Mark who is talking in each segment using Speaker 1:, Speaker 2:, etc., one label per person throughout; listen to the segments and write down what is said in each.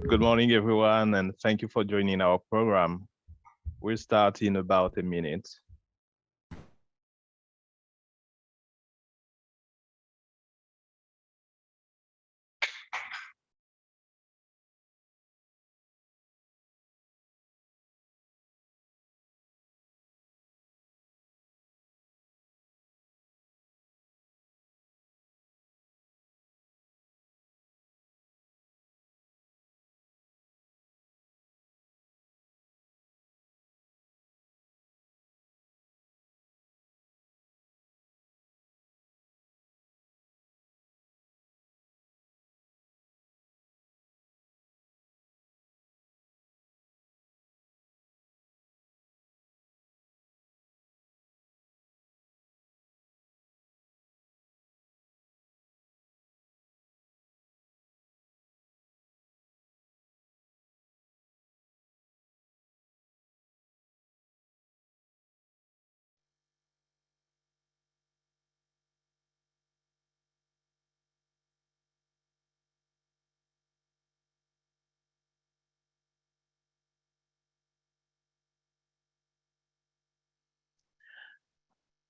Speaker 1: Good morning, everyone, and thank you for joining our program. We'll start in about a minute.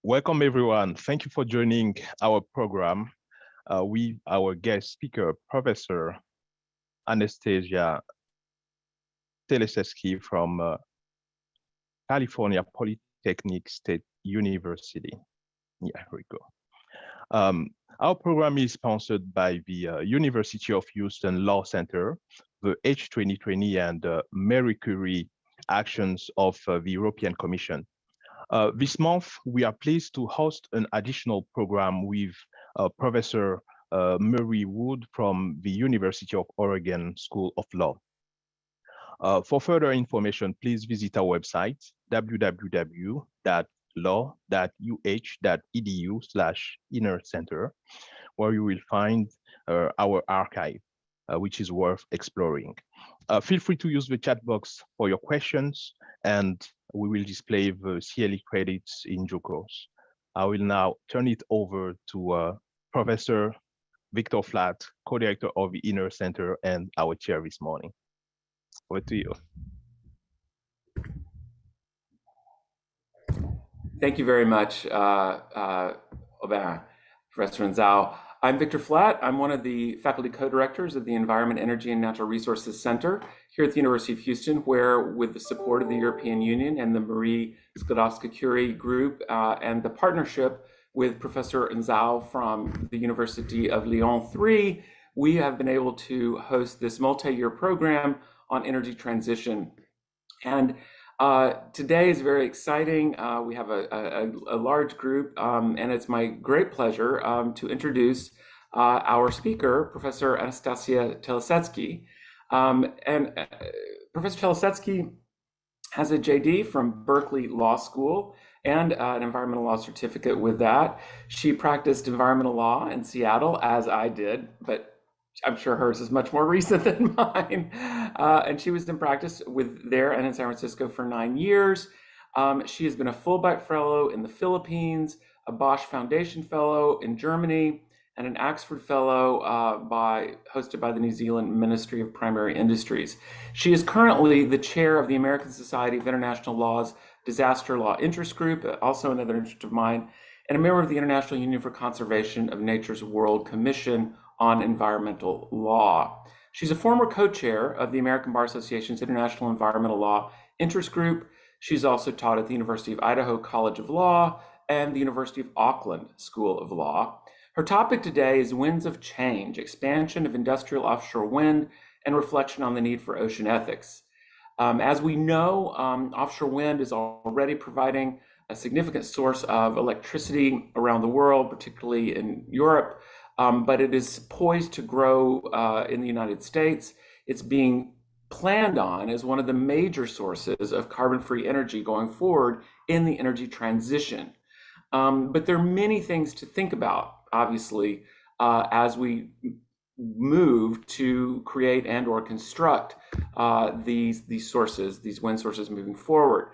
Speaker 1: Welcome, everyone. Thank you for joining our program with our guest speaker, Professor Anastasia Telesetsky from California Polytechnic State University. Yeah, here we go. Our program is sponsored by the University of Houston Law Center, the H2020 and Marie Curie actions of the European Commission. This month, we are pleased to host an additional program with Professor Murray Wood from the University of Oregon School of Law. For further information, please visit our website, www.law.uh.edu/EENR where you will find our archive, which is worth exploring. Feel free to use the chat box for your questions, and we will display the CLE credits in due course. I will now turn it over to Professor Victor Flatt, co-director of the EENR Center and our chair this morning. Over to you.
Speaker 2: Thank you very much, Aubin, Professor Nzaou. I'm Victor Flatt. I'm one of the faculty co-directors of the Environment, Energy, and Natural Resources Center here at the University of Houston, where with the support of the European Union and the Marie Skłodowska-Curie group and the partnership with Professor Nzaou from the University of Lyon 3, we have been able to host this multi-year program on energy transition. And today is very exciting. We have a large group, and it's my great pleasure to introduce our speaker, Professor Anastasia Telesetsky. Professor Telesetsky has a JD from Berkeley Law School and an environmental law certificate with that. She practiced environmental law in Seattle, as I did, but I'm sure hers is much more recent than mine. And she was in practice there and in San Francisco for 9 years. She has been a Fulbright Fellow in the Philippines, a Bosch Foundation Fellow in Germany, and an Oxford Fellow hosted by the New Zealand Ministry of Primary Industries. She is currently the chair of the American Society of International Law's Disaster Law Interest Group, also another interest of mine, and a member of the International Union for Conservation of Nature's World Commission on Environmental Law. She's a former co-chair of the American Bar Association's International Environmental Law Interest Group. She's also taught at the University of Idaho College of Law and the University of Auckland School of Law. Her topic today is Winds of Change, expansion of industrial offshore wind and reflection on the need for ocean ethics. As we know, offshore wind is already providing a significant source of electricity around the world, particularly in Europe. But it is poised to grow in the United States. It's being planned on as one of the major sources of carbon-free energy going forward in the energy transition. But there are many things to think about, obviously, as we move to create and or construct these wind sources moving forward.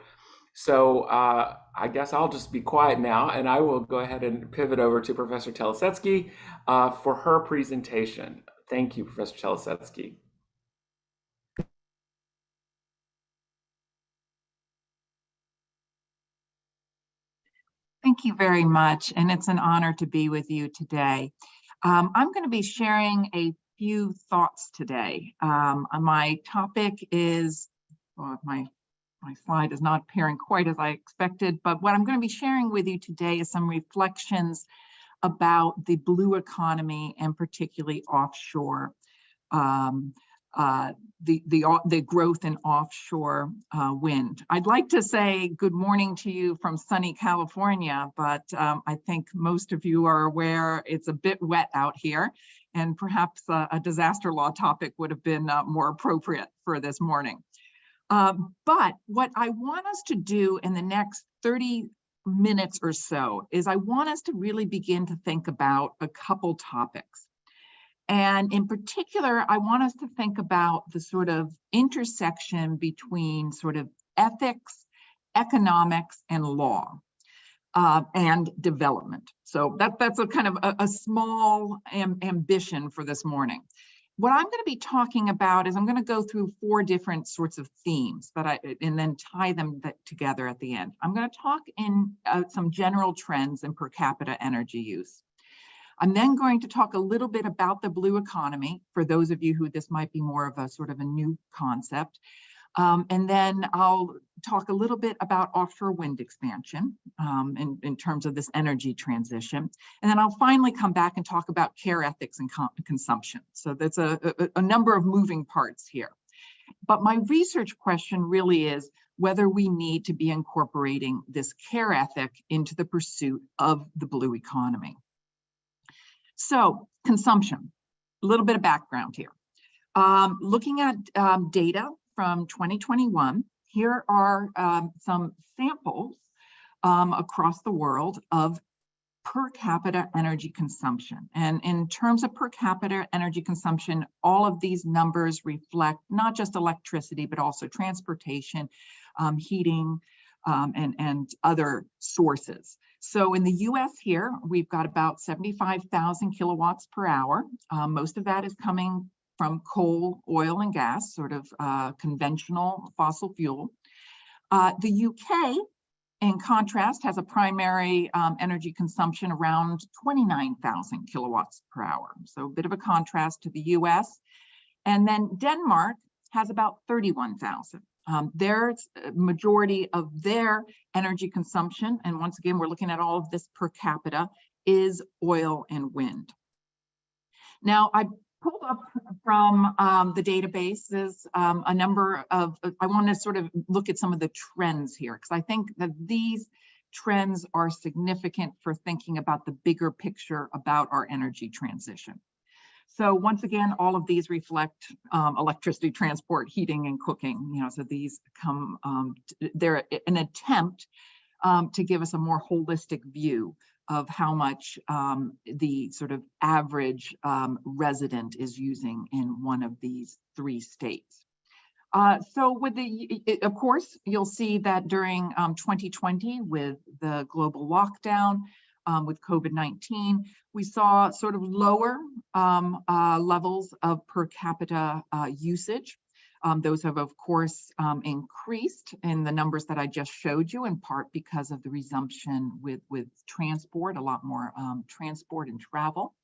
Speaker 2: So I guess I'll just be quiet now, and I will go ahead and pivot over to Professor Telesetsky for her presentation. Thank you, Professor Telesetsky.
Speaker 3: Thank you very much, and it's an honor to be with you today. I'm going to be sharing a few thoughts today. My topic is, well, my slide is not appearing quite as I expected, but what I'm going to be sharing with you today is some reflections about the blue economy and particularly offshore, the growth in offshore wind. I'd like to say good morning to you from sunny California, but I think most of you are aware it's a bit wet out here, and perhaps a disaster law topic would have been more appropriate for this morning. But what I want us to do in the next 30 minutes or so is I want us to really begin to think about a couple topics. And in particular, I want us to think about the sort of intersection between sort of ethics, economics, and law, and development. So that's a kind of a small ambition for this morning. What I'm going to be talking about is I'm going to go through 4 different sorts of themes and then tie them together at the end. I'm going to talk in some general trends in per capita energy use. I'm then going to talk a little bit about the blue economy for those of you who this might be more of a sort of a new concept. And then I'll talk a little bit about offshore wind expansion in terms of this energy transition. And then I'll finally come back and talk about care ethics and consumption. So that's a number of moving parts here. But my research question really is whether we need to be incorporating this care ethic into the pursuit of the blue economy. So consumption, a little bit of background here. Looking at data from 2021, here are some samples across the world of per capita energy consumption. And in terms of per capita energy consumption, all of these numbers reflect not just electricity, but also transportation, heating, and other sources. So in the US here, we've got about 75,000 kilowatts per hour. Most of that is coming from coal, oil, and gas, sort of conventional fossil fuel. The UK, in contrast, has a primary energy consumption around 29,000 kilowatts per hour. So a bit of a contrast to the US. And then Denmark has about 31,000. Their majority of their energy consumption, and once again, we're looking at all of this per capita, is oil and wind. Now, I pulled up from the databases a number of, I want to sort of look at some of the trends here, because I think that these trends are significant for thinking about the bigger picture about our energy transition. So once again, all of these reflect electricity, transport, heating, and cooking. You know, so these come, they're an attempt to give us a more holistic view of how much the sort of average resident is using in one of these 3 states. So with of course, you'll see that during 2020 with the global lockdown, with COVID-19, we saw sort of lower levels of per capita usage. Those have, of course, increased in the numbers that I just showed you, in part because of the resumption with transport, a lot more transport and travel.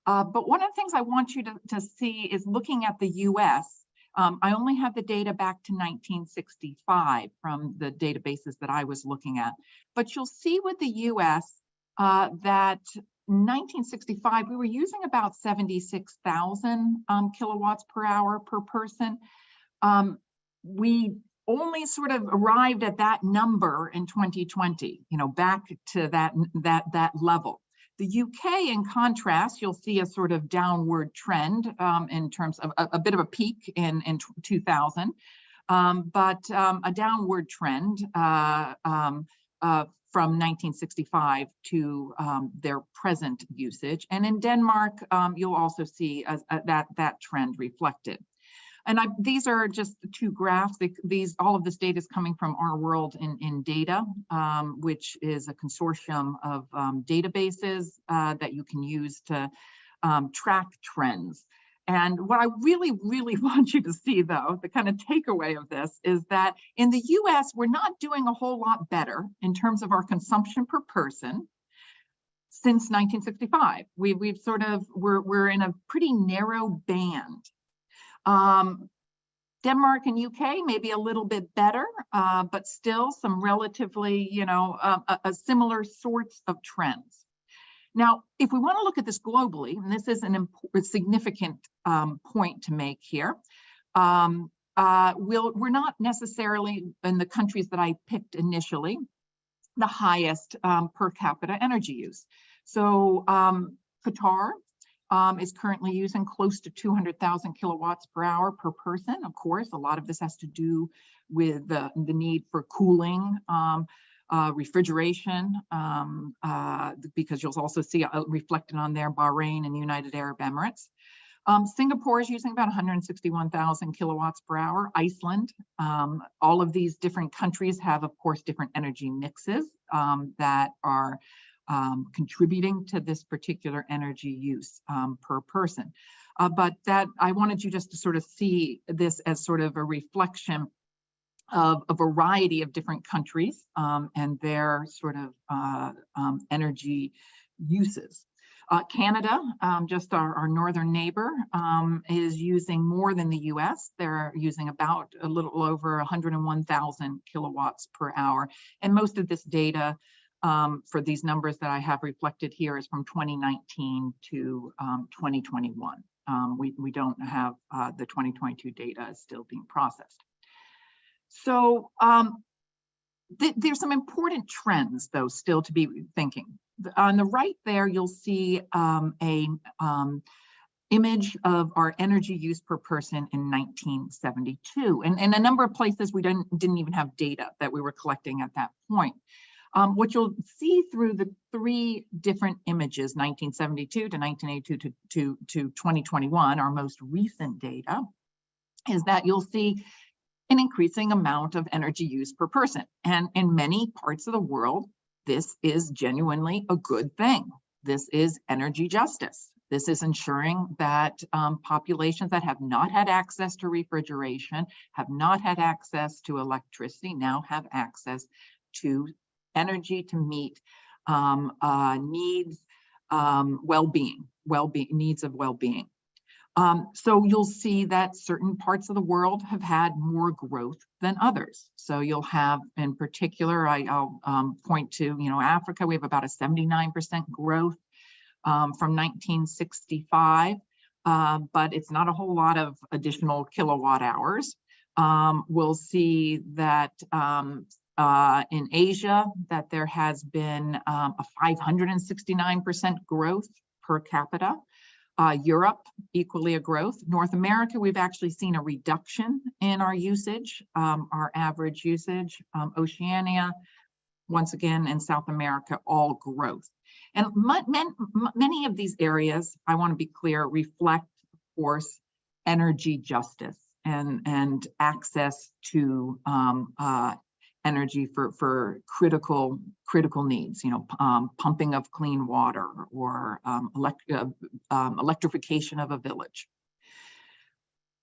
Speaker 3: But one of the things I want you to see is looking at the US. I only have the data back to 1965 from the databases that I was looking at. But you'll see with the US that 1965, we were using about 76,000 kilowatts per hour per person. We only sort of arrived at that number in 2020, you know, back to that level. The UK, in contrast, you'll see a sort of downward trend in terms of a bit of a peak in 2000, but a downward trend from 1965 to their present usage. And in Denmark, you'll also see that trend reflected. And these are just 2 graphs. All of this data is coming from Our World in Data, which is a consortium of databases that you can use to track trends. And what I really, really want you to see, though, the kind of takeaway of this is that in the US, we're not doing a whole lot better in terms of our consumption per person since 1965. We've sort of, we're in a pretty narrow band. Denmark and UK maybe a little bit better, but still some relatively, a similar sorts of trends. Now, if we want to look at this globally, and this is a significant point to make here, we're not necessarily in the countries that I picked initially the highest per capita energy use. So Qatar is currently using close to 200,000 kilowatts per hour per person. Of course, a lot of this has to do with the need for cooling, refrigeration, because you'll also see reflected on there Bahrain and United Arab Emirates. Singapore is using about 161,000 kilowatts per hour. Iceland, all of these different countries have, of course, different energy mixes that are contributing to this particular energy use per person. But that I wanted you just to sort of see this as sort of a reflection of a variety of different countries and their sort of energy uses. Canada, just our northern neighbor, is using more than the US. They're using about a little over 101,000 kilowatts per hour. And most of this data for these numbers that I have reflected here is from 2019 to 2021. We don't have the 2022 data is still being processed. So there's some important trends, though, still to be thinking. On the right there, you'll see a image of our energy use per person in 1972. And in a number of places, we didn't even have data that we were collecting at that point. What you'll see through the three different images, 1972 to 1982 to 2021, our most recent data, is that you'll see an increasing amount of energy use per person. And in many parts of the world, this is genuinely a good thing. This is energy justice. This is ensuring that populations that have not had access to refrigeration, have not had access to electricity, now have access to energy to meet needs, needs of well-being. So you'll see that certain parts of the world have had more growth than others. So you'll have, in particular, I'll point to, Africa. We have about a 79% growth from 1965, but it's not a whole lot of additional kilowatt hours. We'll see that in Asia, that there has been a 569% growth per capita. Europe, equally a growth. North America, we've actually seen a reduction in our usage, our average usage. Oceania, once again, and South America, all growth. And many of these areas, I want to be clear, reflect, of course, energy justice and access to energy for critical needs, pumping of clean water or electrification of a village.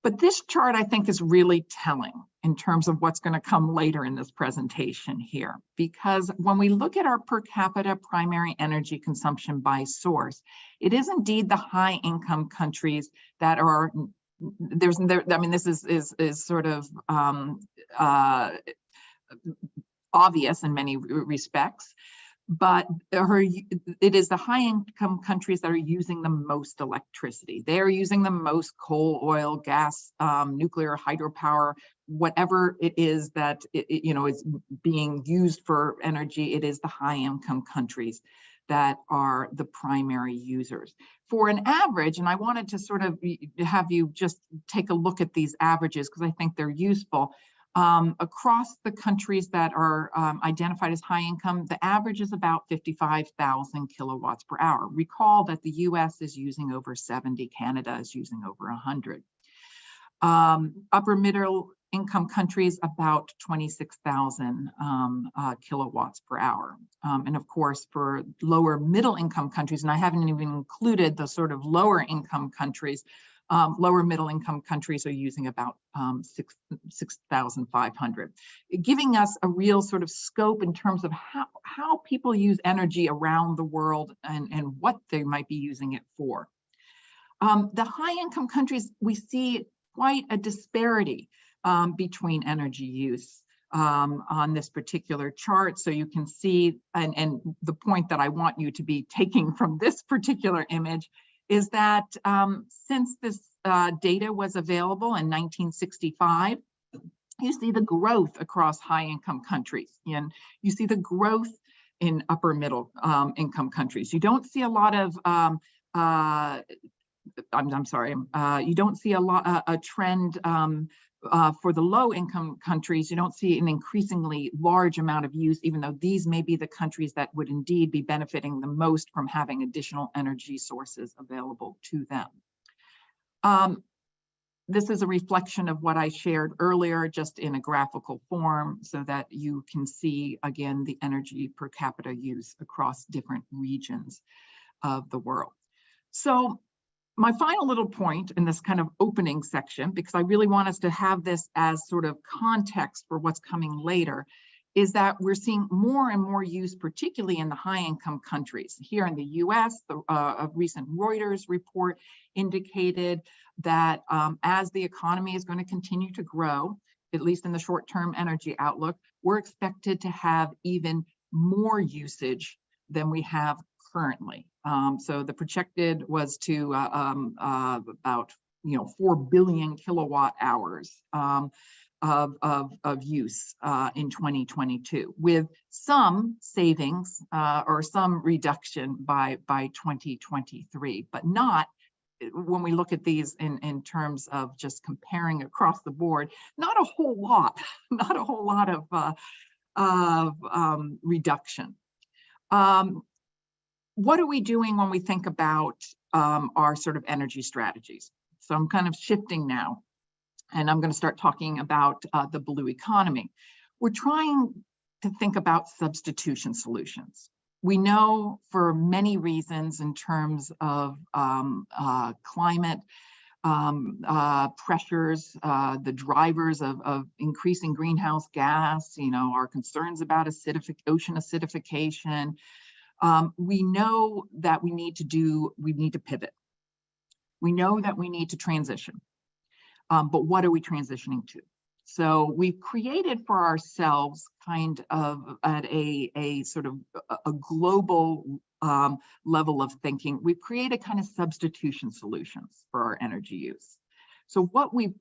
Speaker 3: But this chart, I think, is really telling in terms of what's going to come later in this presentation here, because when we look at our per capita primary energy consumption by source, it is indeed the high income countries that are, this is sort of obvious in many respects, but it is the high income countries that are using the most electricity. They are using the most coal, oil, gas, nuclear, hydropower, whatever it is that is being used for energy. It is the high income countries that are the primary users. For an average, and I wanted to sort of have you just take a look at these averages because I think they're useful. Across the countries that are identified as high income, the average is about 55,000 kilowatts per hour. Recall that the US is using over 70, Canada is using over 100. Upper middle income countries, about 26,000 kilowatts per hour. And of course, for lower middle income countries, and I haven't even included the sort of lower income countries, Lower middle income countries are using about 6,500, giving us a real sort of scope in terms of how people use energy around the world and what they might be using it for. The high income countries, we see quite a disparity between energy use on this particular chart. So you can see, and the point that I want you to be taking from this particular image is that since this data was available in 1965, you see the growth across high income countries, and you see the growth in upper middle income countries. You don't see a lot of you don't see a trend for the low income countries. You don't see an increasingly large amount of use, even though these may be the countries that would indeed be benefiting the most from having additional energy sources available to them. This is a reflection of what I shared earlier, just in a graphical form, so that you can see, again, the energy per capita use across different regions of the world. So my final little point in this kind of opening section, because I really want us to have this as sort of context for what's coming later, is that we're seeing more and more use, particularly in the high income countries. Here in the US, a recent Reuters report indicated that as the economy is going to continue to grow, at least in the short-term energy outlook, we're expected to have even more usage than we have currently. So the projected was to about 4 billion kilowatt hours of use in 2022, with some savings or some reduction by 2023, but not, when we look at these in terms of just comparing across the board, not a whole lot of reduction. What are we doing when we think about our sort of energy strategies? So I'm kind of shifting now, and I'm going to start talking about the blue economy. We're trying to think about substitution solutions. We know for many reasons in terms of climate pressures, the drivers of increasing greenhouse gas, our concerns about ocean acidification. We know that we need to pivot. We know that we need to transition. But what are we transitioning to? So we've created for ourselves kind of at a sort of a global level of thinking, we've created kind of substitution solutions for our energy use. So what we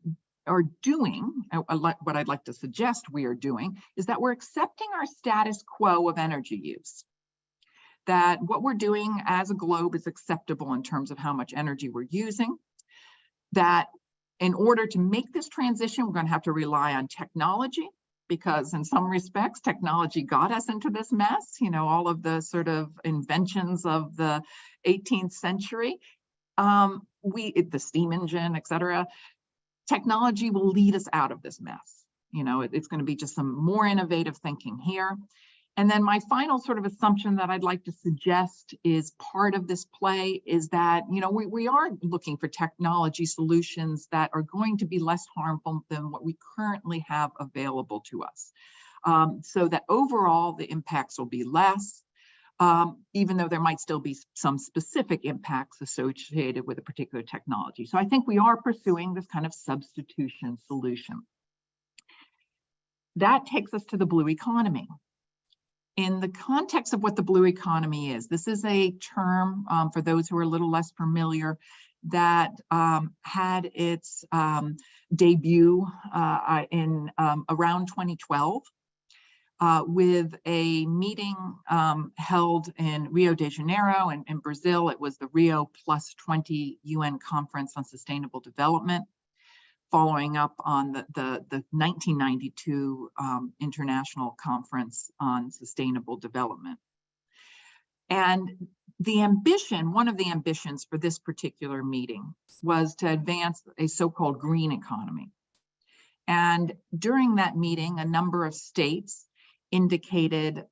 Speaker 3: are doing, what I'd like to suggest we are doing, is that we're accepting our status quo of energy use. That what we're doing as a globe is acceptable in terms of how much energy we're using. That in order to make this transition, we're going to have to rely on technology, because in some respects, technology got us into this mess. All of the sort of inventions of the 18th century, the steam engine, et cetera. Technology will lead us out of this mess. It's going to be just some more innovative thinking here. And then my final sort of assumption that I'd like to suggest is part of this play is that, we are looking for technology solutions that are going to be less harmful than what we currently have available to us. So that overall the impacts will be less, even though there might still be some specific impacts associated with a particular technology. So I think we are pursuing this kind of substitution solution. That takes us to the blue economy. In the context of what the blue economy is, this is a term for those who are a little less familiar that had its debut in around 2012 with a meeting held in Rio de Janeiro in Brazil. It was the Rio +20 UN Conference on Sustainable Development, following up on the 1992 International Conference on Sustainable Development. And the ambition, one of the ambitions for this particular meeting was to advance a so-called green economy. And during that meeting, a number of states indicated,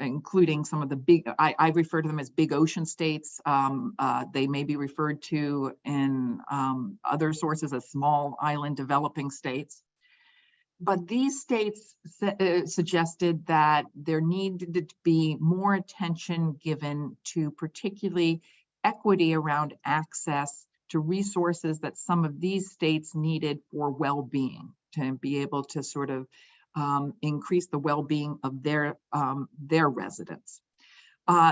Speaker 3: including some of the big, I refer to them as big ocean states. They may be referred to in other sources as small island developing states. But these states suggested that there needed to be more attention given to particularly equity around access to resources that some of these states needed for well-being, to be able to sort of increase the well-being of their residents.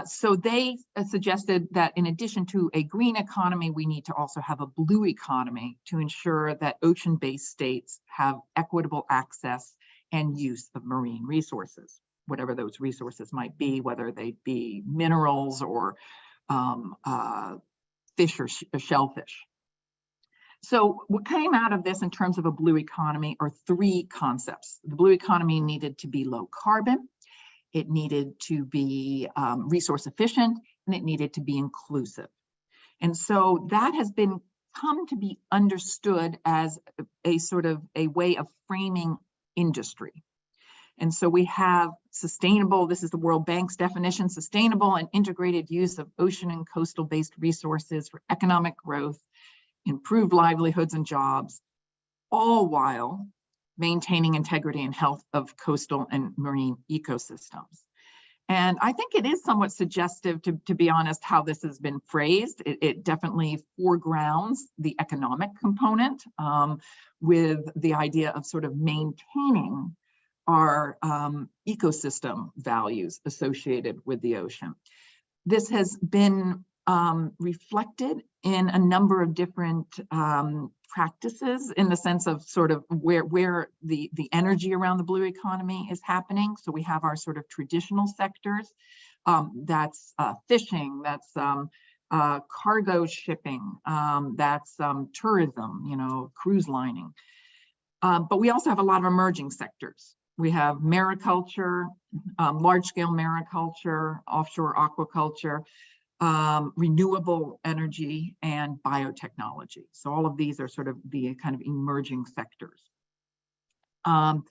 Speaker 3: So they suggested that in addition to a green economy, we need to also have a blue economy to ensure that ocean-based states have equitable access and use of marine resources, whatever those resources might be, whether they be minerals or fish or shellfish. So what came out of this in terms of a blue economy are three concepts. The blue economy needed to be low carbon, it needed to be resource efficient, and it needed to be inclusive. And so that has come to be understood as a sort of a way of framing industry. And so we have sustainable, this is the World Bank's definition, sustainable and integrated use of ocean and coastal-based resources for economic growth, improved livelihoods and jobs, all while maintaining integrity and health of coastal and marine ecosystems. And I think it is somewhat suggestive, to be honest, how this has been phrased. It definitely foregrounds the economic component with the idea of sort of maintaining our ecosystem values associated with the ocean. This has been reflected in a number of different practices in the sense of sort of where the energy around the blue economy is happening. So we have our sort of traditional sectors, that's fishing, that's cargo shipping, that's tourism, cruise lining. But we also have a lot of emerging sectors. We have mariculture, large-scale mariculture, offshore aquaculture, renewable energy, and biotechnology. So all of these are sort of the kind of emerging sectors. The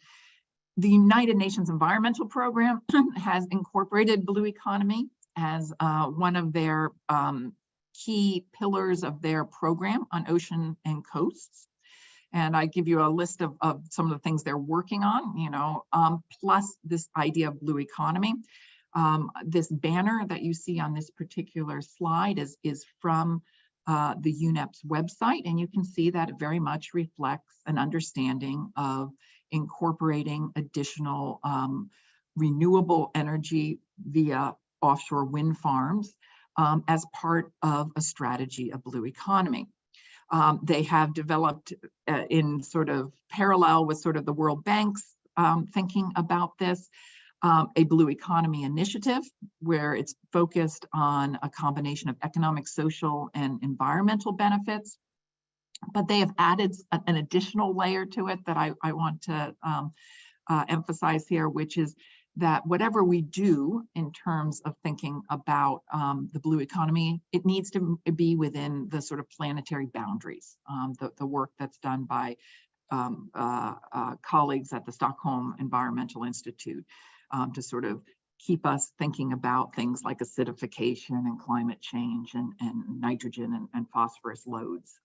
Speaker 3: United Nations Environmental Program has incorporated blue economy as one of their key pillars of their program on ocean and coasts. And I give you a list of some of the things they're working on, plus this idea of blue economy. This banner that you see on this particular slide is from the UNEP's website, and you can see that it very much reflects an understanding of incorporating additional renewable energy via offshore wind farms as part of a strategy of blue economy. They have developed in sort of parallel with sort of the World Bank's thinking about this, a blue economy initiative where it's focused on a combination of economic, social, and environmental benefits. But they have added an additional layer to it that I want to emphasize here, which is that whatever we do in terms of thinking about the blue economy, it needs to be within the sort of planetary boundaries. The work that's done by colleagues at the Stockholm Environmental Institute to sort of keep us thinking about things like acidification and climate change and nitrogen and phosphorus loads.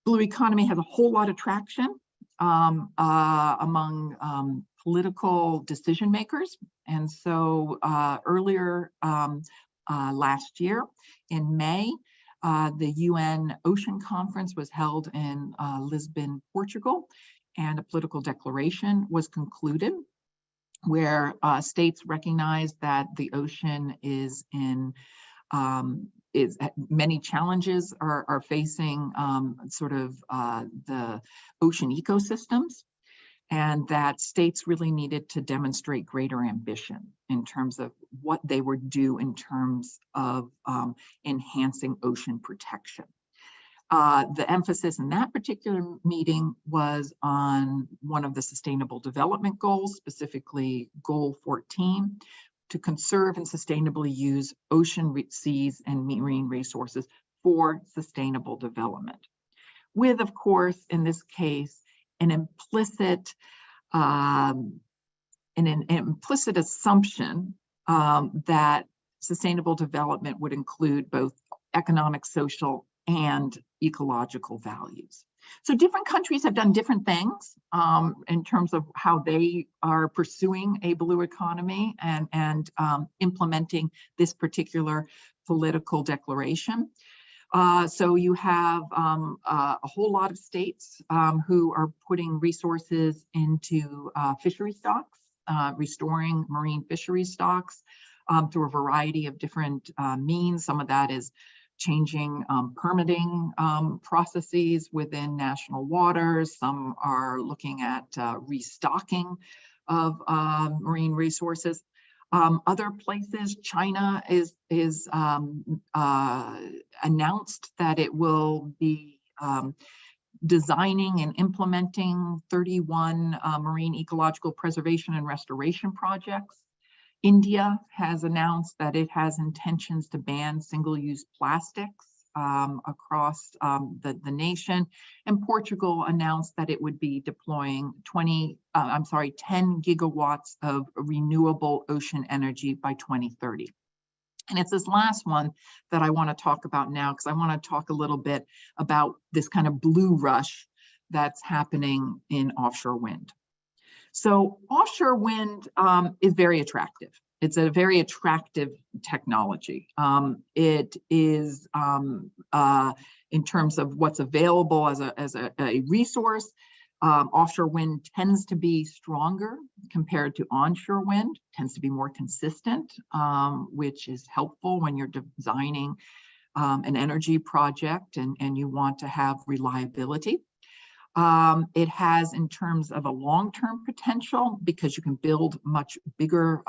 Speaker 3: Blue economy has a whole lot of traction among political decision makers. And so earlier last year in May, the UN Ocean Conference was held in Lisbon, Portugal, and a political declaration was concluded where states recognized that the ocean is in many challenges are facing sort of the ocean ecosystems, and that states really needed to demonstrate greater ambition in terms of what they would do in terms of enhancing ocean protection. The emphasis in that particular meeting was on one of the Sustainable Development Goals, specifically Goal 14, to conserve and sustainably use ocean, seas, and marine resources for sustainable development. With, of course, in this case, an implicit an implicit assumption that sustainable development would include both economic, social, and ecological values. So different countries have done different things in terms of how they are pursuing a blue economy and implementing this particular political declaration. So you have a whole lot of states who are putting resources into fishery stocks, restoring marine fishery stocks through a variety of different means. Some of that is changing permitting processes within national waters. Some are looking at restocking of marine resources. Other places, China is announced that it will be designing and implementing 31 marine ecological preservation and restoration projects. India has announced that it has intentions to ban single-use plastics across the nation. And Portugal announced that it would be deploying 10 gigawatts of renewable ocean energy by 2030. And it's this last one that I want to talk about now, because I want to talk a little bit about this kind of blue rush that's happening in offshore wind. So offshore wind is very attractive. It's a very attractive technology. It is, in terms of what's available as a resource, offshore wind tends to be stronger compared to onshore wind, tends to be more consistent, which is helpful when you're designing an energy project and you want to have reliability. It has, in terms of a long-term potential, because you can build much bigger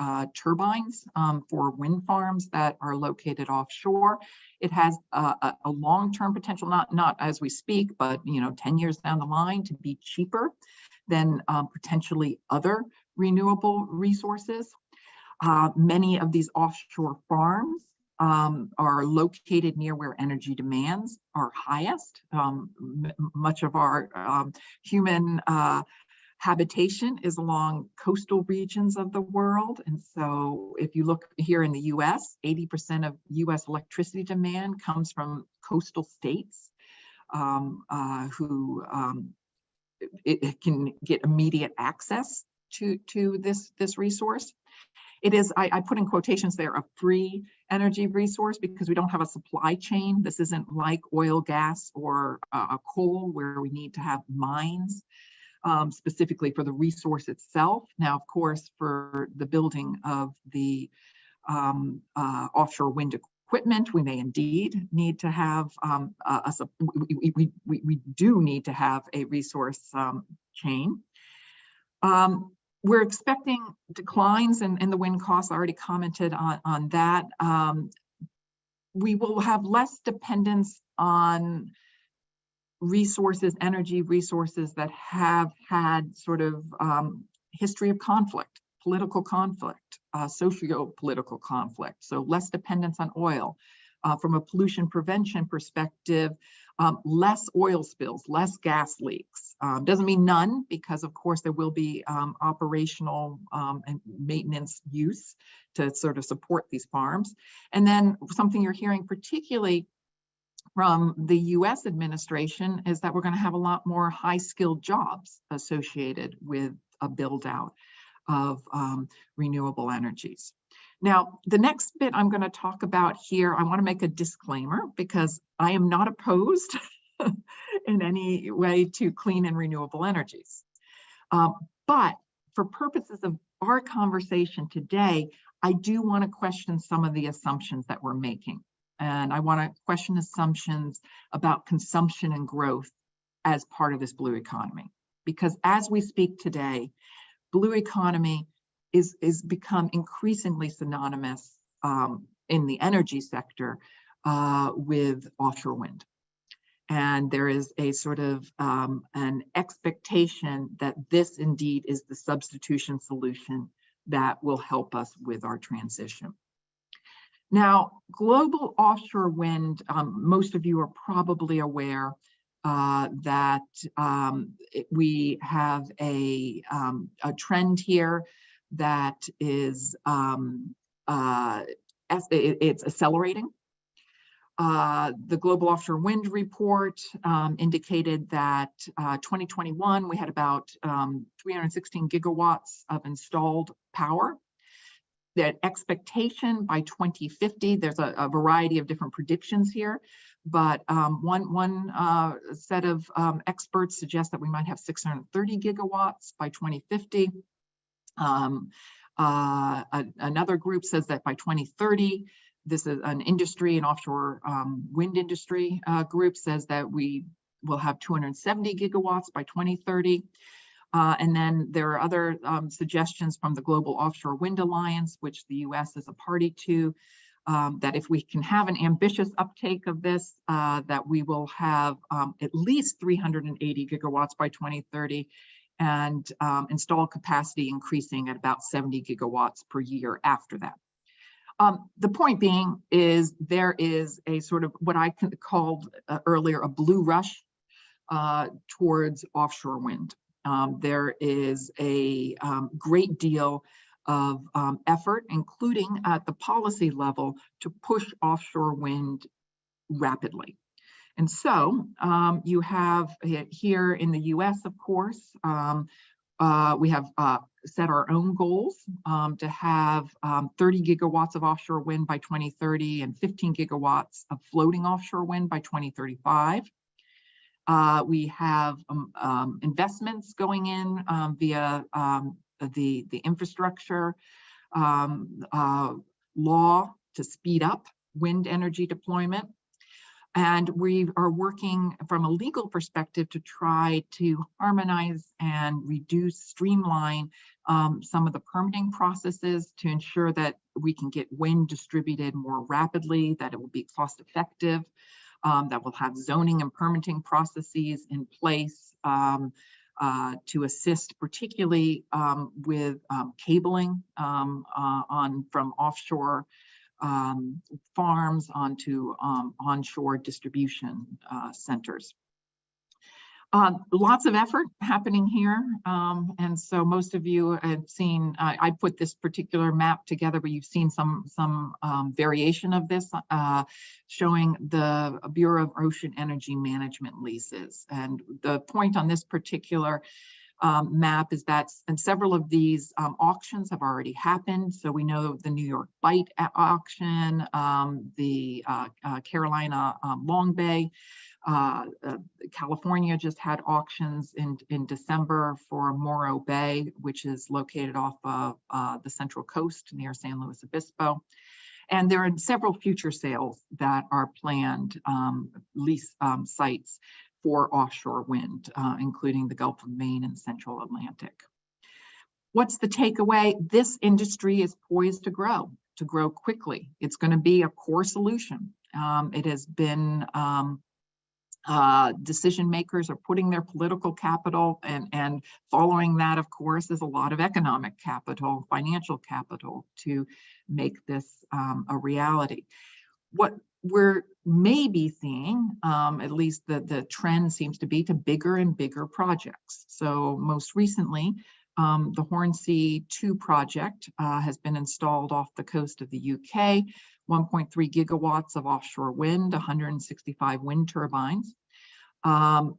Speaker 3: turbines for wind farms that are located offshore. It has a long-term potential, not as we speak, but 10 years down the line, to be cheaper than potentially other renewable resources. Many of these offshore farms are located near where energy demands are highest. Much of our human habitation is along coastal regions of the world. And so if you look here in the US, 80% of US electricity demand comes from coastal states who it can get immediate access to this resource. It is, I put in quotations there, a free energy resource, because we don't have a supply chain. This isn't like oil, gas, or coal, where we need to have mines specifically for the resource itself. Now, of course, for the building of the offshore wind equipment, we may indeed need to have we do need to have a resource chain. We're expecting declines in the wind costs. I already commented on that. We will have less dependence on resources, energy resources that have had sort of history of conflict, political conflict, socio-political conflict. So less dependence on oil. From a pollution prevention perspective, less oil spills, less gas leaks. Doesn't mean none, because of course there will be operational and maintenance use to sort of support these farms. And then something you're hearing particularly from the US administration is that we're going to have a lot more high-skilled jobs associated with a build-out of renewable energies. Now, the next bit I'm going to talk about here, I want to make a disclaimer, because I am not opposed in any way to clean and renewable energies. But for purposes of our conversation today, I do want to question some of the assumptions that we're making. And I want to question assumptions about consumption and growth as part of this blue economy. Because as we speak today, blue economy is become increasingly synonymous in the energy sector with offshore wind. And there is a sort of an expectation that this indeed is the substitution solution that will help us with our transition. Now, global offshore wind, most of you are probably aware that we have a trend here that is it's accelerating. The Global Offshore Wind Report indicated that 2021, we had about 316 gigawatts of installed power. That expectation by 2050, there's a variety of different predictions here, but one set of experts suggest that we might have 630 gigawatts by 2050. Another group says that by 2030, this is an industry, an offshore wind industry group says that we will have 270 gigawatts by 2030. And then there are other suggestions from the Global Offshore Wind Alliance, which the US is a party to, that if we can have an ambitious uptake of this, that we will have at least 380 gigawatts by 2030 and installed capacity increasing at about 70 gigawatts per year after that. The point being is there is a sort of what I called earlier a blue rush towards offshore wind. There is a great deal of effort, including at the policy level, to push offshore wind rapidly. And so you have here in the US, of course, we have set our own goals to have 30 gigawatts of offshore wind by 2030 and 15 gigawatts of floating offshore wind by 2035. We have investments going in via the infrastructure law to speed up wind energy deployment. And we are working from a legal perspective to try to harmonize and reduce, streamline some of the permitting processes to ensure that we can get wind distributed more rapidly, that it will be cost effective, that will have zoning and permitting processes in place to assist particularly with cabling from offshore farms onto onshore distribution centers. Lots of effort happening here. And so most of you have seen, I put this particular map together, but you've seen some variation of this showing the Bureau of Ocean Energy Management leases. And the point on this particular map is that, and several of these auctions have already happened. So we know the New York Bight auction, the Carolina Long Bay, California just had auctions in December for Morro Bay, which is located off of the Central Coast near San Luis Obispo. And there are several future sales that are planned lease sites for offshore wind, including the Gulf of Maine and Central Atlantic. What's the takeaway? This industry is poised to grow quickly. It's going to be a core solution. It has been, decision makers are putting their political capital, and following that, of course, is a lot of economic capital, financial capital to make this a reality. What we're maybe seeing, at least the trend seems to be to bigger and bigger projects. So most recently, the Hornsea 2 project has been installed off the coast of the UK, 1.3 gigawatts of offshore wind, 165 wind turbines. A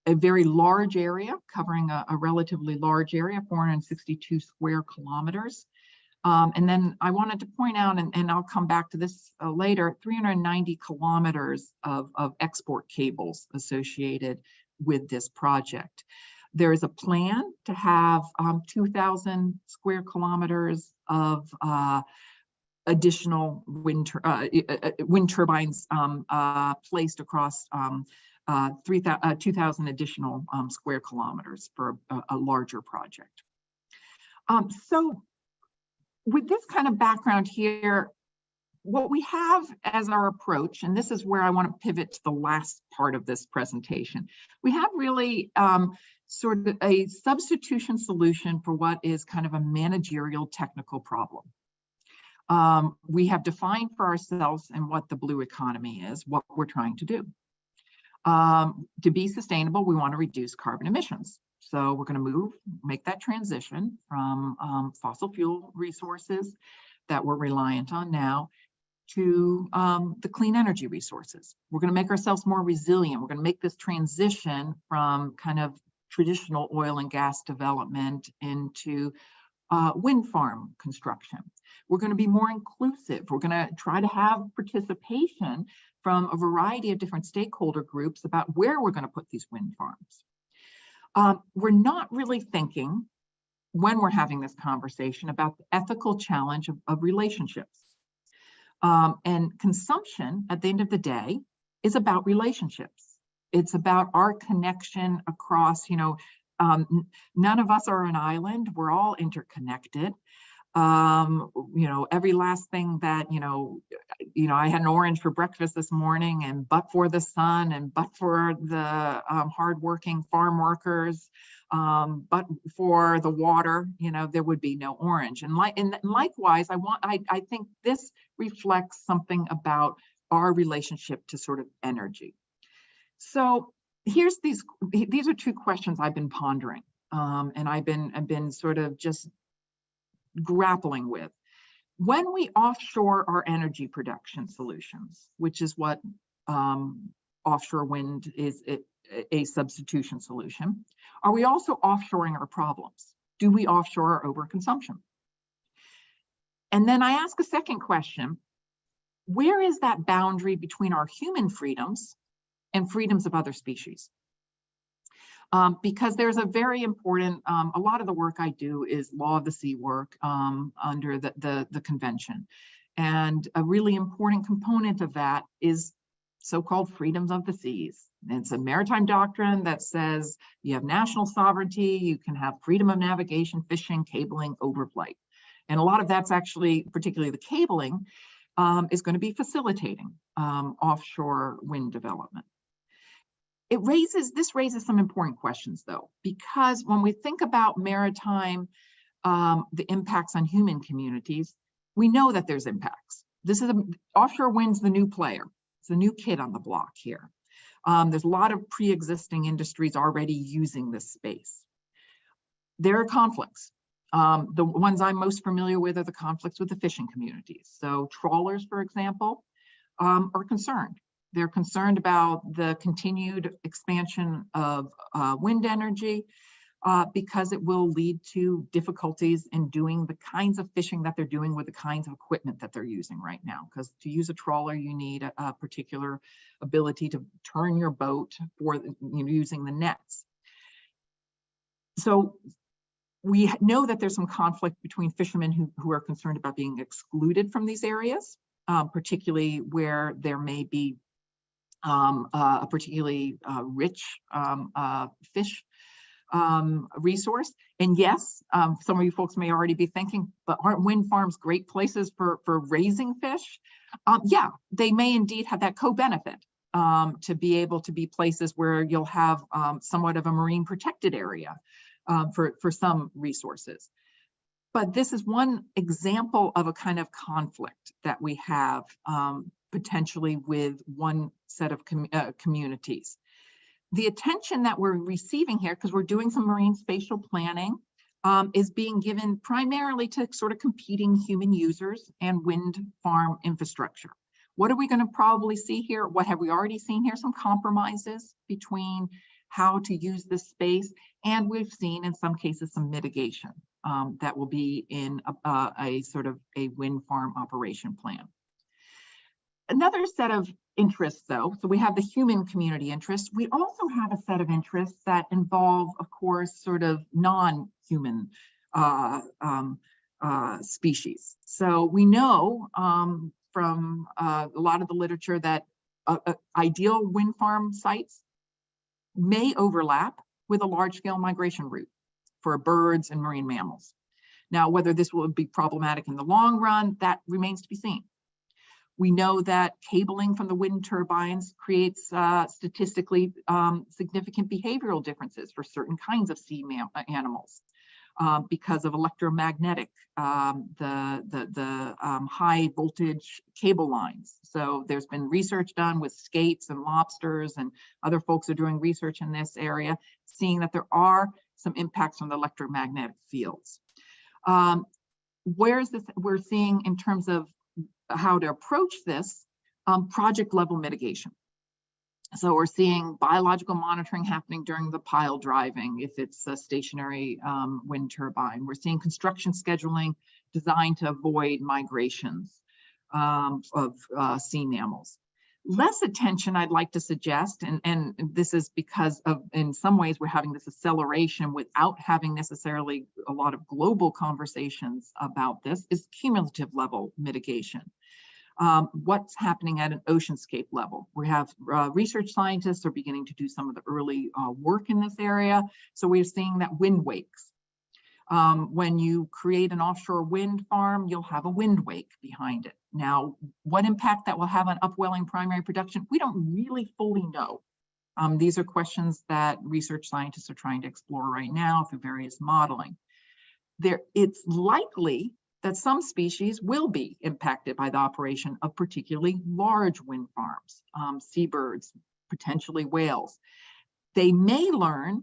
Speaker 3: very large area, covering a relatively large area, 462 square kilometers. And then I wanted to point out, and I'll come back to this later, 390 kilometers of export cables associated with this project. There is a plan to have 2,000 square kilometers of additional wind turbines placed across 2,000 additional square kilometers for a larger project. So with this kind of background here, what we have as our approach, and this is where I want to pivot to the last part of this presentation, we have really sort of a substitution solution for what is kind of a managerial technical problem. We have defined for ourselves and what the blue economy is, what we're trying to do. To be sustainable, we want to reduce carbon emissions. So we're going to make that transition from fossil fuel resources that we're reliant on now to the clean energy resources. We're going to make ourselves more resilient. We're going to make this transition from kind of traditional oil and gas development into wind farm construction. We're going to be more inclusive. We're going to try to have participation from a variety of different stakeholder groups about where we're going to put these wind farms. We're not really thinking, when we're having this conversation, about the ethical challenge of relationships. And consumption, at the end of the day, is about relationships. It's about our connection across, none of us are an island. We're all interconnected. Every last thing that, I had an orange for breakfast this morning, and but for the sun and but for the hardworking farm workers, but for the water, there would be no orange. And likewise, I think this reflects something about our relationship to sort of energy. So these are two questions I've been pondering, and I've been sort of just grappling with. When we offshore our energy production solutions, which is what offshore wind is, a substitution solution, are we also offshoring our problems? Do we offshore our overconsumption? And then I ask a second question: where is that boundary between our human freedoms and freedoms of other species? Because there's a very important, a lot of the work I do is law of the sea work under the convention. And a really important component of that is so-called freedoms of the seas. It's a maritime doctrine that says you have national sovereignty, you can have freedom of navigation, fishing, cabling, overflight. And a lot of that's actually, particularly the cabling, is going to be facilitating offshore wind development. This raises some important questions, though, because when we think about maritime, the impacts on human communities, we know that there's impacts. Offshore wind's the new player. It's the new kid on the block here. There's a lot of pre-existing industries already using this space. There are conflicts. The ones I'm most familiar with are the conflicts with the fishing communities. So trawlers, for example, are concerned. They're concerned about the continued expansion of wind energy because it will lead to difficulties in doing the kinds of fishing that they're doing with the kinds of equipment that they're using right now. Because to use a trawler, you need a particular ability to turn your boat for using the nets. So we know that there's some conflict between fishermen who are concerned about being excluded from these areas, particularly where there may be a particularly rich fish resource. And yes, some of you folks may already be thinking, but aren't wind farms great places for raising fish? Yeah, they may indeed have that co-benefit to be able to be places where you'll have somewhat of a marine protected area for some resources. But this is one example of a kind of conflict that we have potentially with one set of communities. The attention that we're receiving here, because we're doing some marine spatial planning, is being given primarily to sort of competing human users and wind farm infrastructure. What are we going to probably see here? What have we already seen here? Some compromises between how to use this space, and we've seen in some cases some mitigation that will be in a sort of a wind farm operation plan. Another set of interests, though, so we have the human community interests. We also have a set of interests that involve, of course, sort of non-human species. So we know from a lot of the literature that ideal wind farm sites may overlap with a large-scale migration route for birds and marine mammals. Now, whether this will be problematic in the long run, that remains to be seen. We know that cabling from the wind turbines creates statistically significant behavioral differences for certain kinds of sea animals. because of electromagnetic, the high voltage cable lines. So there's been research done with skates and lobsters, and other folks are doing research in this area, seeing that there are some impacts from the electromagnetic fields. Where is this? We're seeing in terms of how to approach this, project level mitigation. So we're seeing biological monitoring happening during the pile driving, if it's a stationary wind turbine. We're seeing construction scheduling designed to avoid migrations of sea mammals. Less attention, I'd like to suggest, and this is because of, in some ways, we're having this acceleration without having necessarily a lot of global conversations about this, is cumulative level mitigation. What's happening at an oceanscape level. We have research scientists are beginning to do some of the early work in this area. So we're seeing that wind wakes. When you create an offshore wind farm, you'll have a wind wake behind it. Now, what impact that will have on upwelling primary production, we don't really fully know. These are questions that research scientists are trying to explore right now through various modeling. It's likely that some species will be impacted by the operation of particularly large wind farms, seabirds, potentially whales. They may learn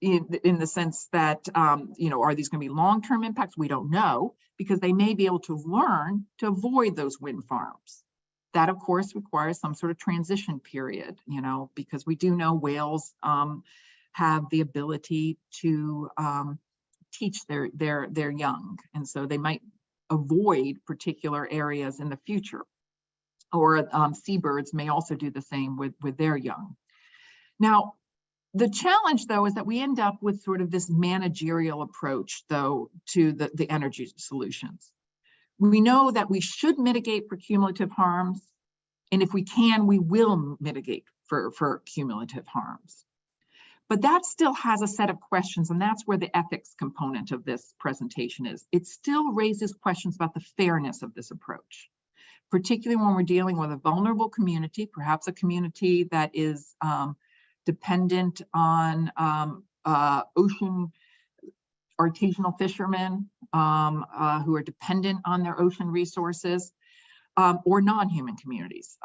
Speaker 3: in the sense that, are these going to be long-term impacts? We don't know, because they may be able to learn to avoid those wind farms. That, of course, requires some sort of transition period, because we do know whales have the ability to teach their young, and so they might avoid particular areas in the future. Or seabirds may also do the same with their young. Now, the challenge, though, is that we end up with sort of this managerial approach, though, to the energy solutions. We know that we should mitigate for cumulative harms, and if we can, we will mitigate for cumulative harms. But that still has a set of questions, and that's where the ethics component of this presentation is. It still raises questions about the fairness of this approach, particularly when we're dealing with a vulnerable community, perhaps a community that is dependent on ocean artisanal fishermen who are dependent on their ocean resources, or non-human communities.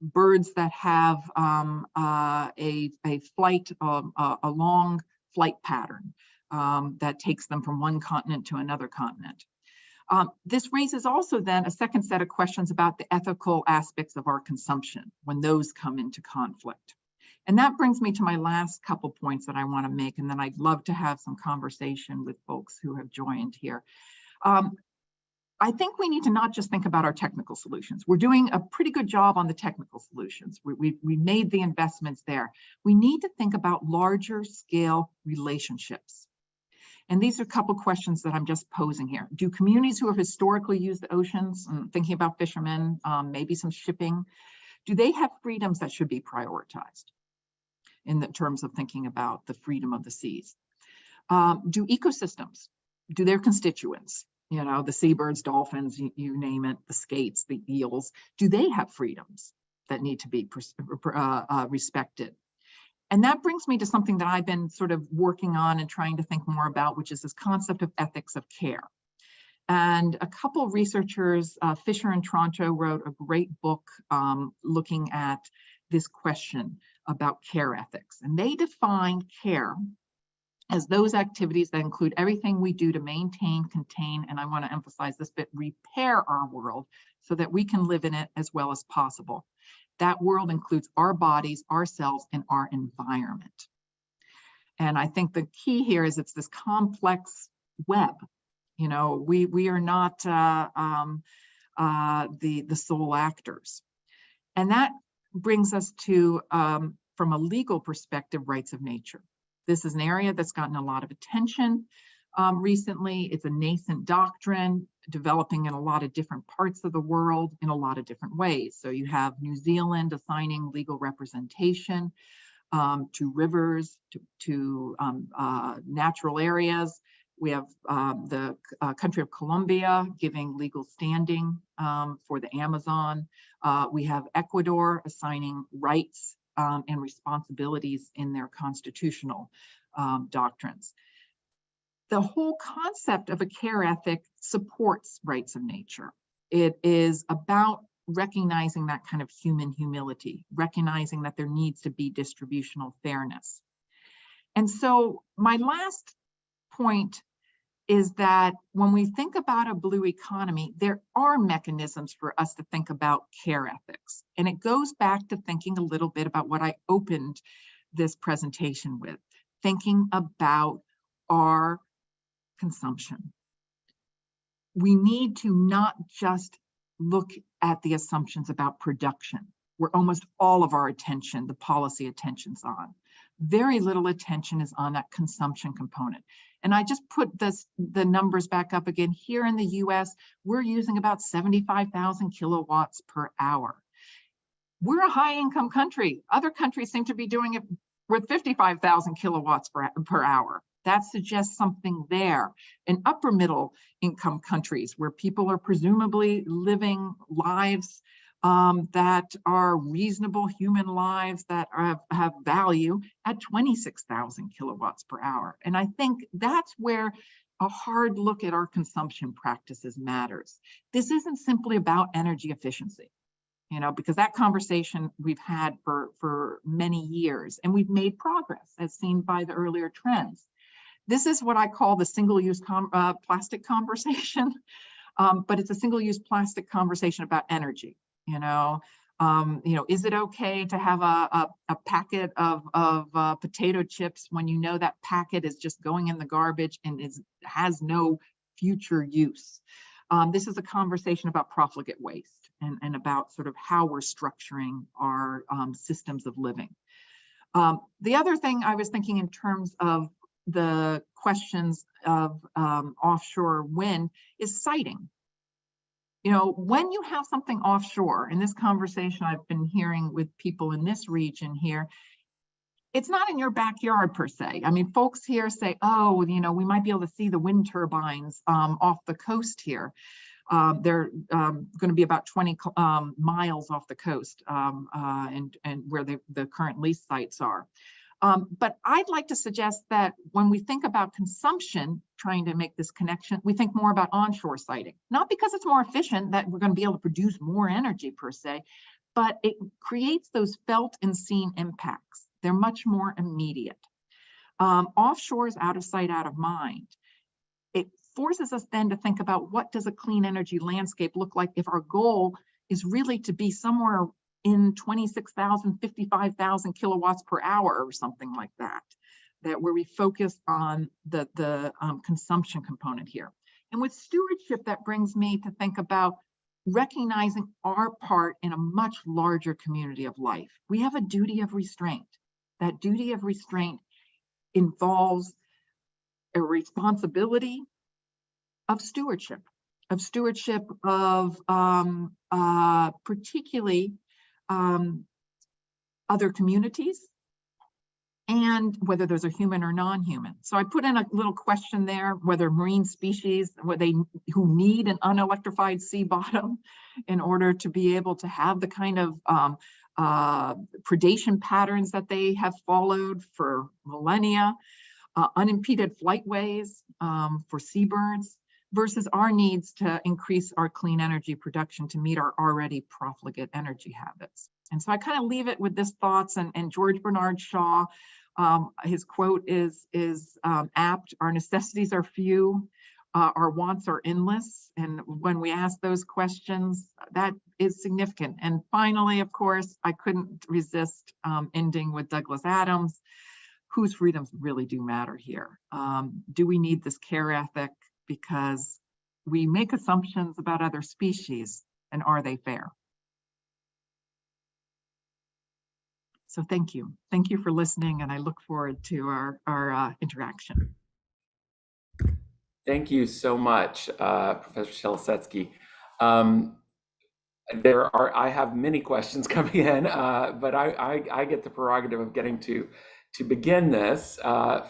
Speaker 3: Birds that have a flight, a long flight pattern that takes them from one continent to another continent. This raises also then a second set of questions about the ethical aspects of our consumption when those come into conflict. And that brings me to my last couple points that I want to make, and then I'd love to have some conversation with folks who have joined here. I think we need to not just think about our technical solutions. We're doing a pretty good job on the technical solutions. We made the investments there. We need to think about larger scale relationships. And these are a couple questions that I'm just posing here. Do communities who have historically used the oceans, thinking about fishermen, maybe some shipping, do they have freedoms that should be prioritized in the terms of thinking about the freedom of the seas? Do ecosystems, do their constituents, the seabirds, dolphins, you name it, the skates, the eels, do they have freedoms that need to be respected? And that brings me to something that I've been sort of working on and trying to think more about, which is this concept of ethics of care. And a couple of researchers, Fisher and Tronto, wrote a great book looking at this question about care ethics. And they defined care as those activities that include everything we do to maintain, contain, and I want to emphasize this bit, repair our world so that we can live in it as well as possible. That world includes our bodies, ourselves, and our environment. And I think the key here is it's this complex web. We are not the sole actors. And that brings us to, from a legal perspective, rights of nature. This is an area that's gotten a lot of attention recently. It's a nascent doctrine developing in a lot of different parts of the world in a lot of different ways. So you have New Zealand assigning legal representation to rivers, to natural areas. We have the country of Colombia giving legal standing for the Amazon. We have Ecuador assigning rights and responsibilities in their constitutional doctrines. The whole concept of a care ethic supports rights of nature. It is about recognizing that kind of human humility, recognizing that there needs to be distributional fairness. And so my last point is that when we think about a blue economy, there are mechanisms for us to think about care ethics. And it goes back to thinking a little bit about what I opened this presentation with, thinking about our consumption. We need to not just look at the assumptions about production, where almost all of our attention, the policy attention's on. Very little attention is on that consumption component. And I just put the numbers back up again. Here in the US, we're using about 75,000 kilowatts per hour. We're a high income country. Other countries seem to be doing it with 55,000 kilowatts per hour. That suggests something there. In upper middle income countries where people are presumably living lives that are reasonable human lives that have value at 26,000 kilowatts per hour. And I think that's where a hard look at our consumption practices matters. This isn't simply about energy efficiency, because that conversation we've had for many years, and we've made progress as seen by the earlier trends. This is what I call the single-use plastic conversation, but it's a single-use plastic conversation about energy. Is it okay to have a packet of potato chips when you know that packet is just going in the garbage and has no future use? This is a conversation about profligate waste and about sort of how we're structuring our systems of living. The other thing I was thinking in terms of the questions of offshore wind is siting. When you have something offshore, in this conversation I've been hearing with people in this region here, it's not in your backyard per se. I mean, folks here say, oh, we might be able to see the wind turbines off the coast here. They're going to be about 20 miles off the coast and where the current lease sites are. But I'd like to suggest that when we think about consumption, trying to make this connection, we think more about onshore siting, not because it's more efficient that we're going to be able to produce more energy per se, but it creates those felt and seen impacts. They're much more immediate. Offshore is out of sight, out of mind. It forces us then to think about what does a clean energy landscape look like if our goal is really to be somewhere in 26,000, 55,000 kilowatts per hour or something like that, where we focus on the consumption component here. And with stewardship, that brings me to think about recognizing our part in a much larger community of life. We have a duty of restraint. That duty of restraint involves a responsibility of stewardship of particularly other communities, and whether those are human or non-human. So I put in a little question there, whether marine species, who need an unelectrified sea bottom in order to be able to have the kind of predation patterns that they have followed for millennia, unimpeded flightways for seabirds, versus our needs to increase our clean energy production to meet our already profligate energy habits. And so I kind of leave it with this thoughts, and George Bernard Shaw, his quote is apt: our necessities are few, our wants are endless. And when we ask those questions, that is significant. And finally, of course, I couldn't resist ending with Douglas Adams, whose freedoms really do matter here. Do we need this care ethic? Because we make assumptions about other species, and are they fair? So thank you. Thank you for listening, and I look forward to our interaction.
Speaker 2: Thank you so much, Professor Telesetsky. I have many questions coming in, but I get the prerogative of getting to begin this.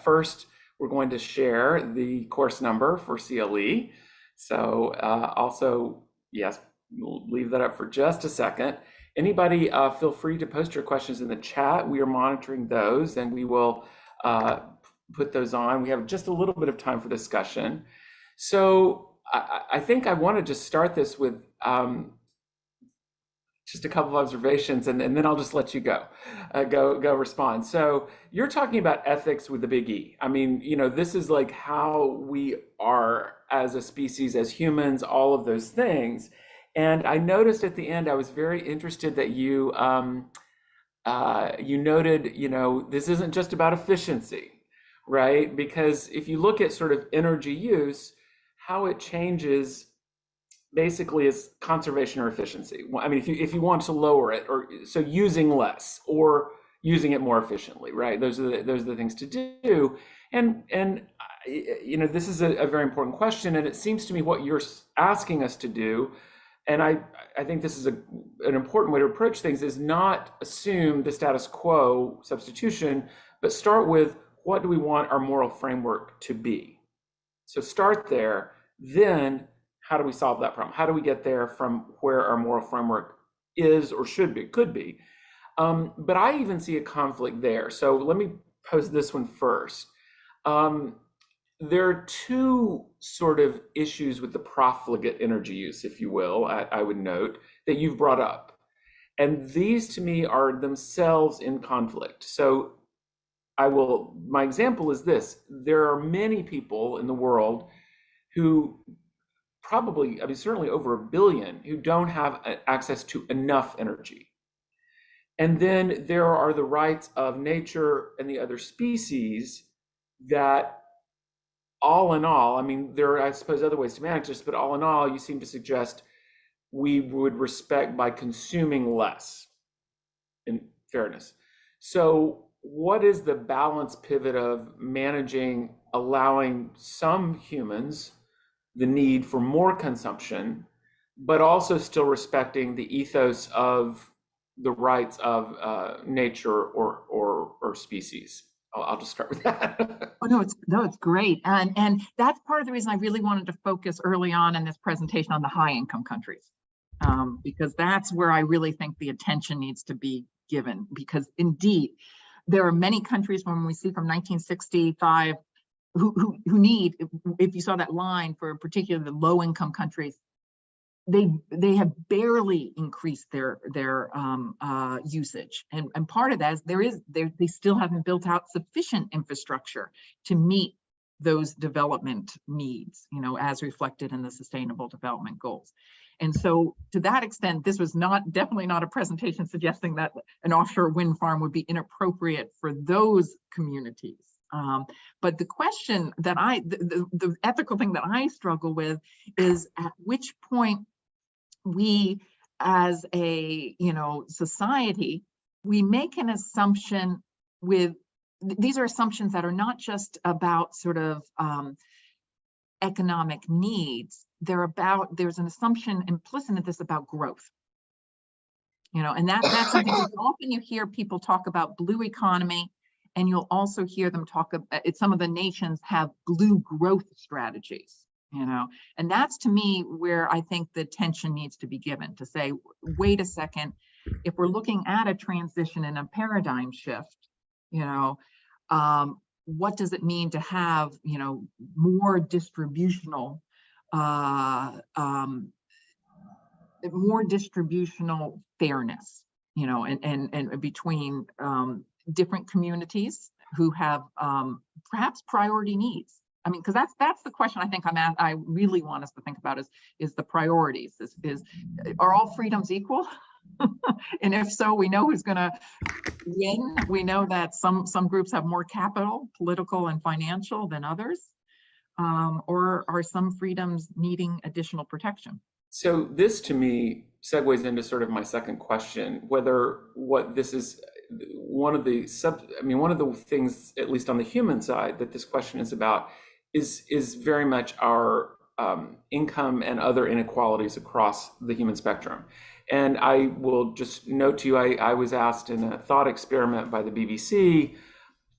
Speaker 2: First, we're going to share the course number for CLE. So also, yes, we'll leave that up for just a second. Anybody feel free to post your questions in the chat. We are monitoring those, and we will put those on. We have just a little bit of time for discussion. So I think I want to just start this with just a couple of observations, and then I'll just let you go respond. So you're talking about ethics with the big E. I mean, you know, this is like how we are as a species, as humans, all of those things. And I noticed at the end, I was very interested that you you noted, you know, this isn't just about efficiency, right? Because if you look at sort of energy use, how it changes basically is conservation or efficiency. I mean, if you want to lower it, or so using less or using it more efficiently, right? Those are the things to do. And you know, this is a very important question, and it seems to me what you're asking us to do, and I think this is an important way to approach things, is not assume the status quo substitution, but start with what do we want our moral framework to be? So start there, then how do we solve that problem? How do we get there from where our moral framework is or should be, could be? But I even see a conflict there. So let me pose this one first. There are two sort of issues with the profligate energy use, if you will, I would note, that you've brought up. And these to me are themselves in conflict. So my example is this: there are many people in the world who probably, I mean, certainly over 1 billion, who don't have access to enough energy. And then there are the rights of nature and the other species that, all in all, I mean, there are, I suppose, other ways to manage this, but all in all, you seem to suggest we would respect by consuming less, in fairness. So what is the balance pivot of managing, allowing some humans the need for more consumption, but also still respecting the ethos of the rights of nature or species? I'll just start with that.
Speaker 3: Oh, no, it's great. And that's part of the reason I really wanted to focus early on in this presentation on the high income countries, because that's where I really think the attention needs to be given, because indeed, there are many countries, when we see from 1965, who need, if you saw that line for particularly the low income countries, they have barely increased their usage, and part of that is they still haven't built out sufficient infrastructure to meet those development needs, you know, as reflected in the Sustainable Development Goals. And so to that extent, this was definitely not a presentation suggesting that an offshore wind farm would be inappropriate for those communities. But the question that the ethical thing that I struggle with is at which point we, as a, you know, society, we make an assumption with, these are assumptions that are not just about sort of economic needs. There's an assumption implicit in this about growth. You know, and that's something often you hear people talk about blue economy, and you'll also hear them talk about some of the nations have blue growth strategies, you know, and that's to me where I think the attention needs to be given, to say, wait a second, if we're looking at a transition and a paradigm shift, you know, what does it mean to have, you know, more distributional fairness, you know, and between different communities who have perhaps priority needs. I mean, because that's the question I think I really want us to think about is the priorities. Are all freedoms equal? And if so, we know who's going to win. We know that some groups have more capital, political and financial, than others. Or are some freedoms needing additional protection?
Speaker 2: So this, to me, segues into sort of my second question, whether what this is one of the things, at least on the human side, that this question is about is very much our income and other inequalities across the human spectrum. And I will just note to you, I was asked in a thought experiment by the BBC,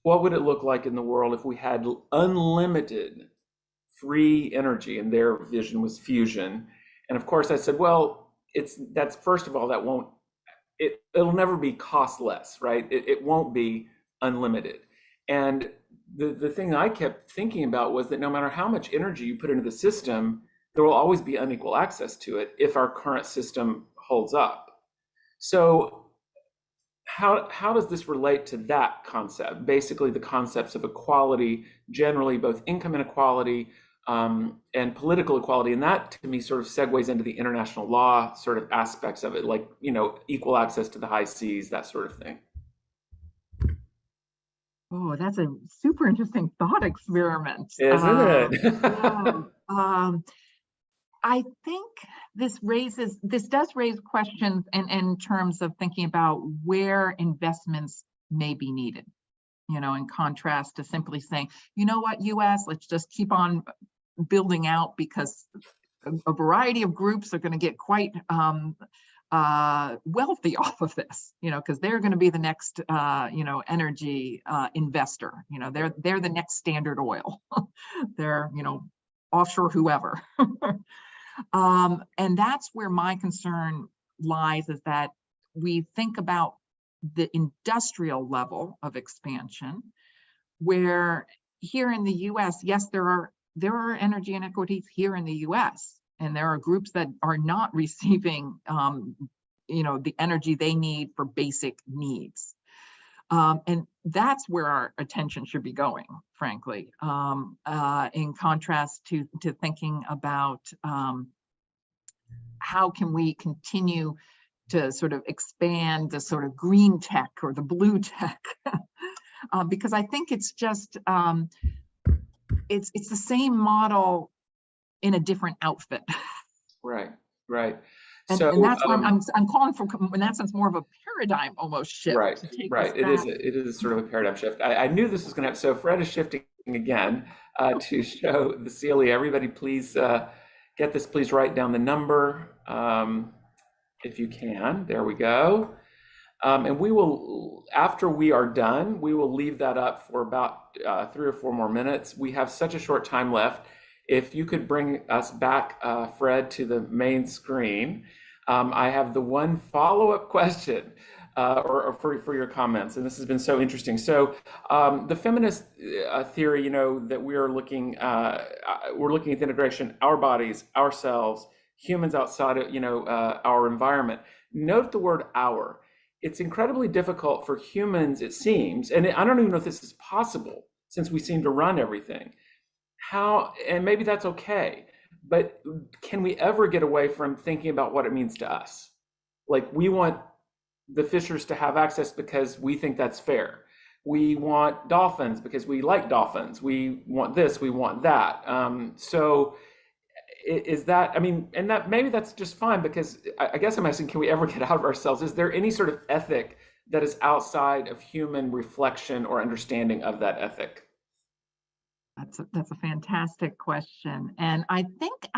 Speaker 2: what would it look like in the world if we had unlimited free energy? And their vision was fusion. And of course I said, well, that's first of all, it'll never be cost less, right? It won't be unlimited. And the thing I kept thinking about was that no matter how much energy you put into the system, there will always be unequal access to it if our current system holds up. So how does this relate to that concept? Basically, the concepts of equality, generally both income inequality and political equality, and that to me sort of segues into the international law sort of aspects of it, like, you know, equal access to the high seas, that sort of thing.
Speaker 3: Oh, that's a super interesting thought experiment.
Speaker 2: Isn't it?
Speaker 3: Yeah. I think this does raise questions in terms of thinking about where investments may be needed, you know, in contrast to simply saying, you know what, US, let's just keep on building out because a variety of groups are going to get quite wealthy off of this, you know, because they're going to be the next, you know, energy investor. You know, they're the next Standard Oil. They're, you know, offshore whoever. And that's where my concern lies, is that we think about the industrial level of expansion, where here in the US, yes, there are energy inequities here in the US, and there are groups that are not receiving, you know, the energy they need for basic needs. And that's where our attention should be going, frankly, in contrast to thinking about how can we continue to sort of expand the sort of green tech or the blue tech, because I think it's just, it's the same model in a different outfit.
Speaker 2: Right, right.
Speaker 3: And that's why I'm calling for, in that sense, more of a paradigm almost shift.
Speaker 2: Right,
Speaker 3: to take
Speaker 2: right.
Speaker 3: us
Speaker 2: It is sort of a paradigm shift. I knew this was going to happen. So Fred is shifting again to show the CLE. Everybody, please get this. Please write down the number if you can. There we go. And we will, after we are done, we will leave that up for about 3 or 4 more minutes. We have such a short time left. If you could bring us back, Fred, to the main screen. I have the one follow-up question or for your comments, and this has been so interesting. So the feminist theory, you know, that we're looking at the integration, our bodies, ourselves, humans outside of, you know, our environment. Note the word "our." It's incredibly difficult for humans, it seems, and I don't even know if this is possible since we seem to run everything. How, and maybe that's okay, but can we ever get away from thinking about what it means to us? Like, we want the fishers to have access because we think that's fair. We want dolphins because we like dolphins. We want this, we want that. So is that, I mean, and that maybe that's just fine, because I guess I'm asking, can we ever get out of ourselves? Is there any sort of ethic that is outside of human reflection or understanding of that ethic?
Speaker 3: That's a fantastic question. And I think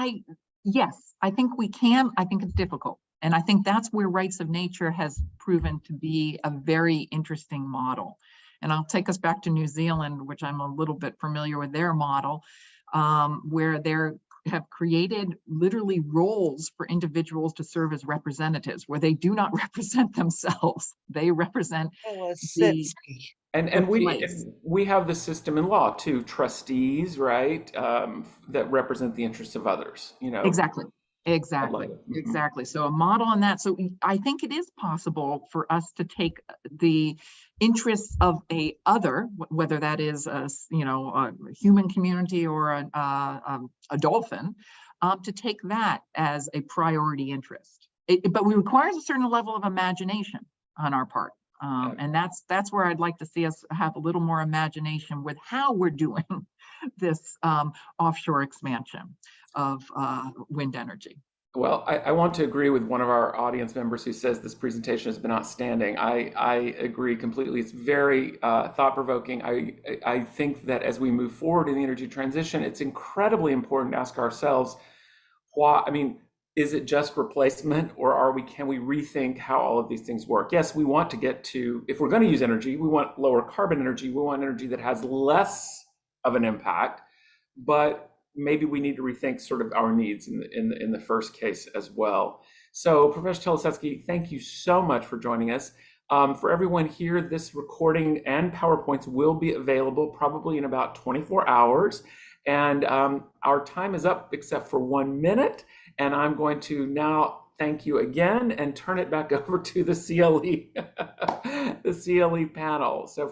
Speaker 3: yes, I think we can. I think it's difficult. And I think that's where Rights of Nature has proven to be a very interesting model. And I'll take us back to New Zealand, which I'm a little bit familiar with their model, where they have created literally roles for individuals to serve as representatives, where they do not represent themselves. They represent
Speaker 4: Telesetsky.
Speaker 2: And we have the system in law too, trustees, right, that represent the interests of others, you know.
Speaker 3: Exactly. Exactly. So a model on that. So I think it is possible for us to take the interests of a other, whether that is a, you know, a human community or a dolphin, to take that as a priority interest. But it requires a certain level of imagination on our part. And that's where I'd like to see us have a little more imagination with how we're doing this offshore expansion of wind energy.
Speaker 2: Well, I want to agree with one of our audience members who says this presentation has been outstanding. I agree completely. It's very thought-provoking. I think that as we move forward in the energy transition, it's incredibly important to ask ourselves, why, I mean, is it just replacement, or can we rethink how all of these things work? Yes, we want to get to, if we're going to use energy, we want lower carbon energy. We want energy that has less of an impact, but maybe we need to rethink sort of our needs in the first case as well. So Professor Telesetsky, thank you so much for joining us. For everyone here, this recording and PowerPoints will be available probably in about 24 hours. And our time is up except for 1 minute. And I'm going to now thank you again and turn it back over to the CLE, the CLE panel. So